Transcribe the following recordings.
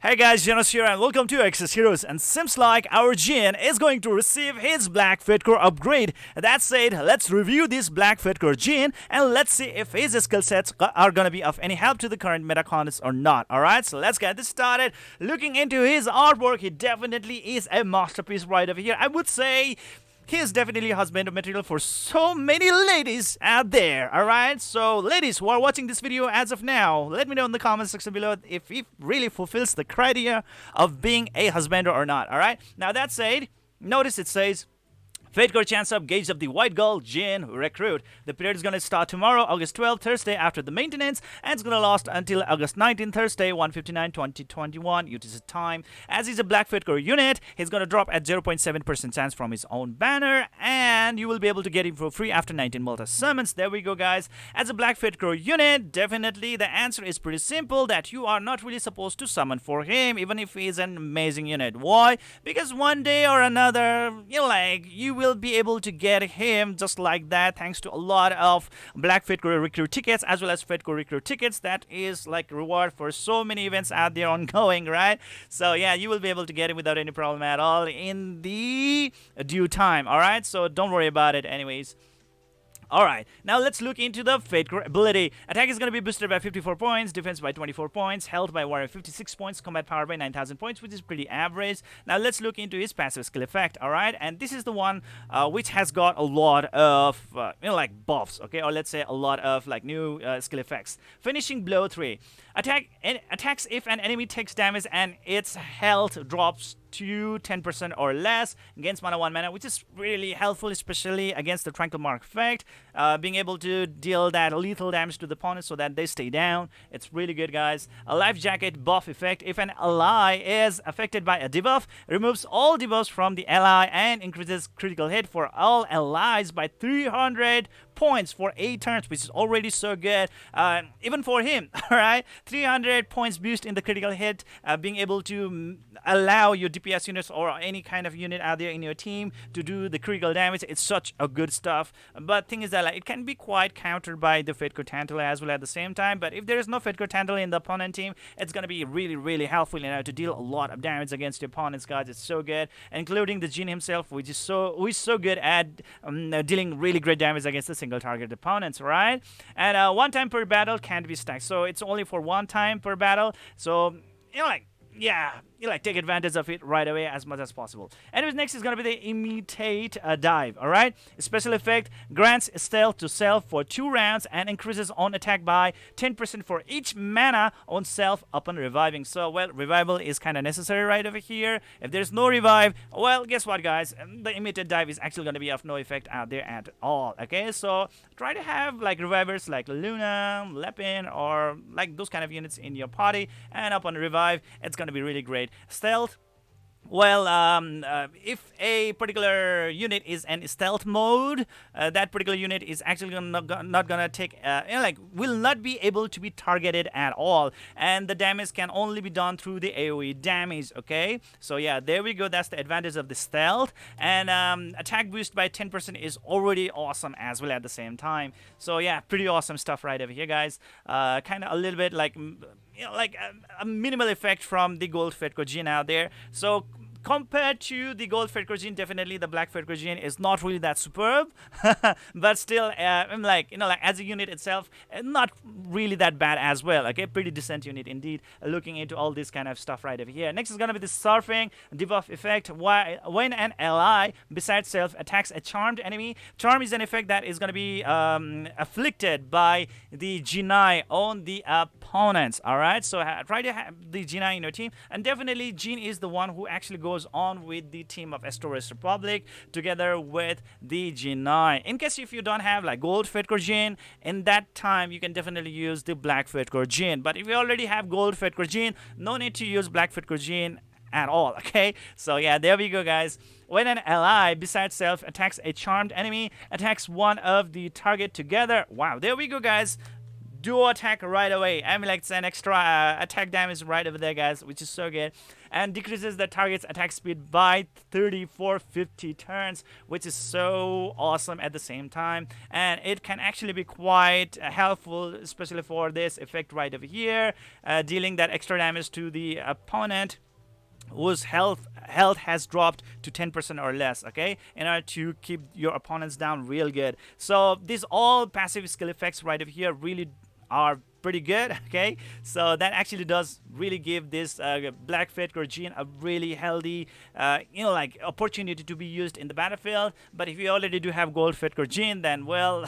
Hey guys, Zennosh here and welcome to Exos Heroes, and seems like our Jinn is going to receive his Black Fit Core upgrade. That said, let's review this Black Fit Core Jinn and let's see if his skill sets are gonna be of any help to the current meta contest or not. Alright, so let's get this started. Looking into his artwork, he definitely is a masterpiece right over here. I would say he is definitely husband material for so many ladies out there, alright? So, ladies who are watching this video as of now, let me know in the comment section below if he really fulfills the criteria of being a husband or not, alright? Now, that said, notice it says Fate Core chance up, gauge of the White Gull, Jinn, Recruit. The period is going to start tomorrow, August 12th, Thursday, after the maintenance, and it's going to last until August 19th, Thursday, 1:59, 2021, UTC time. As he's a Black Fate Core unit, he's going to drop at 0.7% chance from his own banner, and you will be able to get him for free after 19 multi summons. There we go, guys. As a Black Fate Core unit, definitely the answer is pretty simple, that you are not really supposed to summon for him, even if he's an amazing unit. Why? Because one day or another, you will be able to get him just like that, thanks to a lot of Black Fit Core recruit tickets as well as Fit Core recruit tickets. That is like reward for so many events out there ongoing, right? So yeah, you will be able to get him without any problem at all in the due time. All right, so don't worry about it anyways. Alright, now let's look into the Fate Core ability. Attack is going to be boosted by 54 points, defense by 24 points, health by 156 points, combat power by 9,000 points, which is pretty average. Now let's look into his passive skill effect, alright? And this is the one which has got a lot of, buffs, okay? Or let's say a lot of, new skill effects. Finishing Blow 3. Attacks if an enemy takes damage and its health drops to 10% or less, against mana 1 mana, which is really helpful, especially against the Tranquil Mark effect. Being able to deal that lethal damage to the opponent so that they stay down. It's really good, guys. A Life Jacket buff effect. If an ally is affected by a debuff, removes all debuffs from the ally and increases critical hit for all allies by 300 points for 8 turns, which is already so good, even for him. All right, 300 points boost in the critical hit, being able to allow your DPS units or any kind of unit out there in your team to do the critical damage. It's such a good stuff, but thing is that it can be quite countered by the Fate Core Tantala as well at the same time. But if there is no Fate Core Tantala in the opponent team, it's going to be really helpful, to deal a lot of damage against your opponents, guys. It's so good, including the Jinn himself, who is so good at dealing really great damage against the single target opponents, right? And one time per battle can't be stacked, so it's only for one time per battle. So take advantage of it right away as much as possible. Anyways, next is going to be the Imitate Dive, alright? Special effect grants stealth to self for 2 rounds and increases on attack by 10% for each mana on self upon reviving. So, well, revival is kind of necessary right over here. If there's no revive, well, guess what, guys? The Imitate Dive is actually going to be of no effect out there at all, okay? So, try to have, revivers like Luna, Lepin, or, those kind of units in your party, and upon revive, it's going to be really great. Stealth, well, if a particular unit is in stealth mode, that particular unit is actually not gonna take, will not be able to be targeted at all, and the damage can only be done through the AoE damage. Okay, so yeah, there we go. That's the advantage of the stealth, and attack boost by 10% is already awesome as well at the same time. So yeah, pretty awesome stuff right over here, guys. Kind of a little bit a minimal effect from the Gold Fate Core Jinn out there. So compared to the Gold Fate Core Jinn, definitely the Black Fate Core Jinn is not really that superb, but still, as a unit itself, not really that bad as well. Okay, pretty decent unit indeed. Looking into all this kind of stuff right over here. Next is gonna be the Surfing debuff effect. When an ally besides self attacks a charmed enemy, charm is an effect that is gonna be afflicted by the Genie on the opponents. All right, so try to have the Genie in your team, and definitely Jinn is the one who actually goes on with the team of Astorius Republic together with the Genie. In case if you don't have Gold Fate Core Jinn, in that time you can definitely use the Black Fate Core Jinn. But if you already have Gold Fate Core Jinn, no need to use Black Fate Core Jinn at all. Okay, so yeah, there we go, guys. When an ally besides self attacks a charmed enemy, attacks one of the target together. Wow, there we go, guys. duo attack right away. I mean, like, it's an extra attack damage right over there, guys, which is so good. And decreases the target's attack speed by 50 turns, which is so awesome at the same time. And it can actually be quite helpful, especially for this effect right over here, dealing that extra damage to the opponent whose health has dropped to 10% or less, okay, in order to keep your opponents down real good. So these all passive skill effects right over here really are pretty good, okay. So that actually does really give this Black Fetchcore Jinn a really healthy like opportunity to be used in the battlefield. But if you already do have Gold Fetchcore Jinn, then well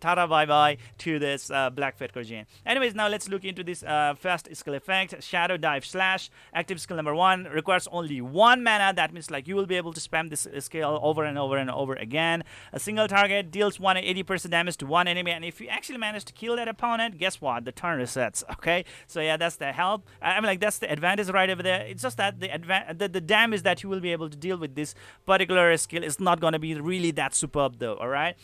tata bye bye to this Black Fetchcore Jinn. Anyways, now let's look into this fast skill effect. Shadow Dive Slash, active skill number 1, requires only 1 mana. That means like you will be able to spam this skill over and over and over again. A single target deals 180% damage to one enemy, and if you actually manage to kill that opponent, guess what? The turn resets. Okay, so yeah, that's the help. I mean, like, that's the advantage right over there. It's just that the damage that you will be able to deal with this particular skill is not going to be really that superb, though. All right.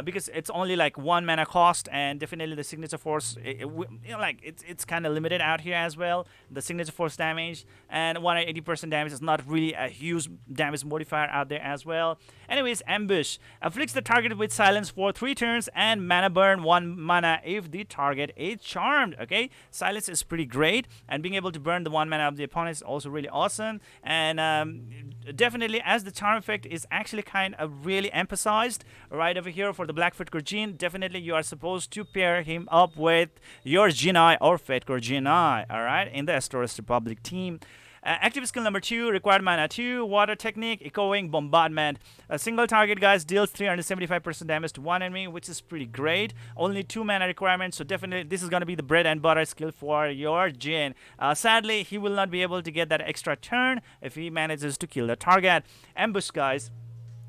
Because it's only like 1 mana cost, and definitely the signature force, it's kind of limited out here as well. The signature force damage and 180% damage is not really a huge damage modifier out there as well. Anyways, Ambush afflicts the target with silence for 3 turns and mana burn 1 mana if the target is charmed. Okay, silence is pretty great, and being able to burn the 1 mana of the opponent is also really awesome. And definitely, as the charm effect is actually kind of really emphasized right over here for the Black Fetchcore Jinn, definitely you are supposed to pair him up with your Genie or Fetchcore Genie, alright, in the Astoris Republic team. Active skill number 2, required mana 2, Water Technique, Echoing Bombardment. A single target, guys, deals 375% damage to one enemy, which is pretty great. Only 2 mana requirement, so definitely this is going to be the bread and butter skill for your Jinn. Sadly, he will not be able to get that extra turn if he manages to kill the target. Ambush, guys,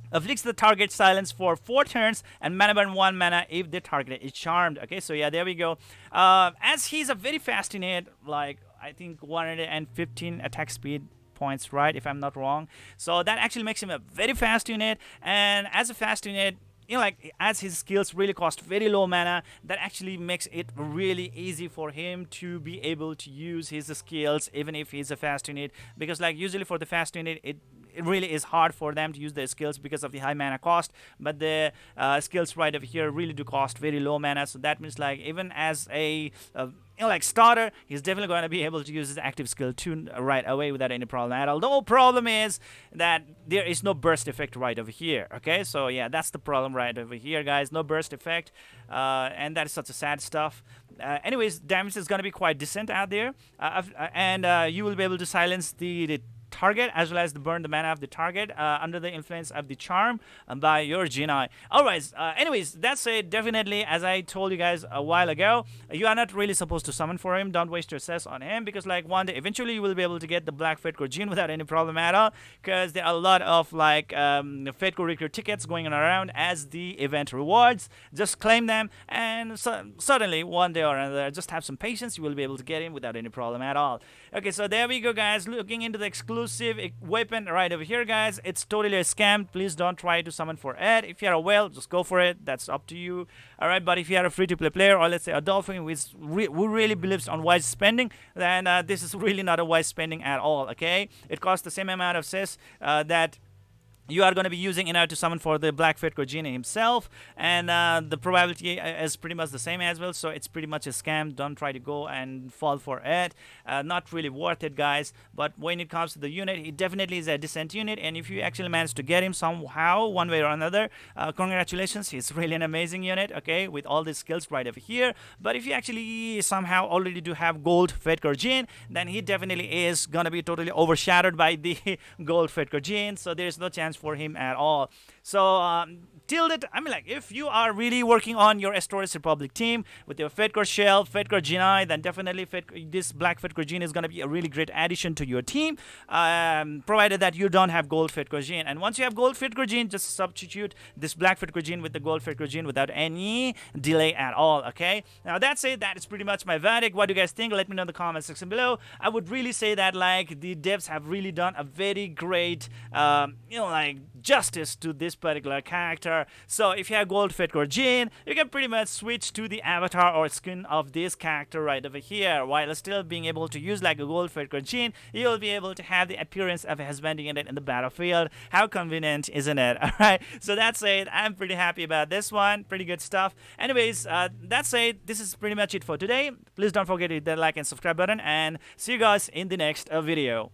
afflicts the target silence for 4 turns and mana burn 1 mana if the target is charmed. Okay, so yeah, there we go. As he's a very fast unit, like I think 115 attack speed points, right, if I'm not wrong. So that actually makes him a very fast unit, and as a fast unit, like, as his skills really cost very low mana, that actually makes it really easy for him to be able to use his skills even if he's a fast unit, because like usually for the fast unit it really is hard for them to use their skills because of the high mana cost, but the skills right over here really do cost very low mana. So that means like even as a like starter, he's definitely going to be able to use his active skill 2 right away without any problem at all. The whole problem is that there is no burst effect right over here. Okay, so yeah, that's the problem right over here, guys. No burst effect, and that is such a sad stuff. Anyways, damage is going to be quite decent out there, and you will be able to silence the target as well as to burn the mana of the target under the influence of the charm by your Genie. Alright, anyways, that's it. Definitely, as I told you guys a while ago, you are not really supposed to summon for him. Don't waste your cess on him, because like one day eventually you will be able to get the Black Fetchcore Jinn without any problem at all, because there are a lot of like Fetchcore Recruit tickets going on around as the event rewards. Just claim them, and suddenly one day or another, just have some patience, you will be able to get him without any problem at all. Okay, so there we go, guys. Looking into the exclusive weapon right over here, guys. It's totally a scam. Please don't try to summon for it. If you're a whale, just go for it. That's up to you. Alright, but if you are a free-to-play player, or let's say a dolphin who really believes on wise spending, then this is really not a wise spending at all. Okay, it costs the same amount of cess that you are going to be using in order to summon for the Black Fetchcore Genie himself, and the probability is pretty much the same as well, so it's pretty much a scam. Don't try to go and fall for it. Not really worth it, guys. But when it comes to the unit, he definitely is a decent unit, and if you actually manage to get him somehow, one way or another, congratulations, he's really an amazing unit, okay, with all these skills right over here. But if you actually somehow already do have Gold Fetchcore Jinn, then he definitely is going to be totally overshadowed by the Gold Fetchcore Jinn, so there's no chance for him at all. So till that, I mean, like, if you are really working on your Astoris Republic team with your Fetchcore Shell, Fetchcore Genie, then definitely this Black Fetchcore Genie is going to be a really great addition to your team, provided that you don't have Gold Fetchcore Genie. And once you have Gold Fetchcore Genie, just substitute this Black Fetchcore Genie with the Gold Fetchcore Genie without any delay at all. Okay, now that's it. That is pretty much my verdict. What do you guys think? Let me know in the comment section below. I would really say that like the devs have really done a very great like justice to this particular character. character. So if you have gold Fitcore Jinn, you can pretty much switch to the avatar or skin of this character right over here. While still being able to use like a gold Fitcore Jinn, you'll be able to have the appearance of a husband unit in the battlefield. How convenient, isn't it? Alright, so that's it. I'm pretty happy about this one. Pretty good stuff. Anyways, that's it. This is pretty much it for today. Please don't forget to hit that like and subscribe button, and see you guys in the next video.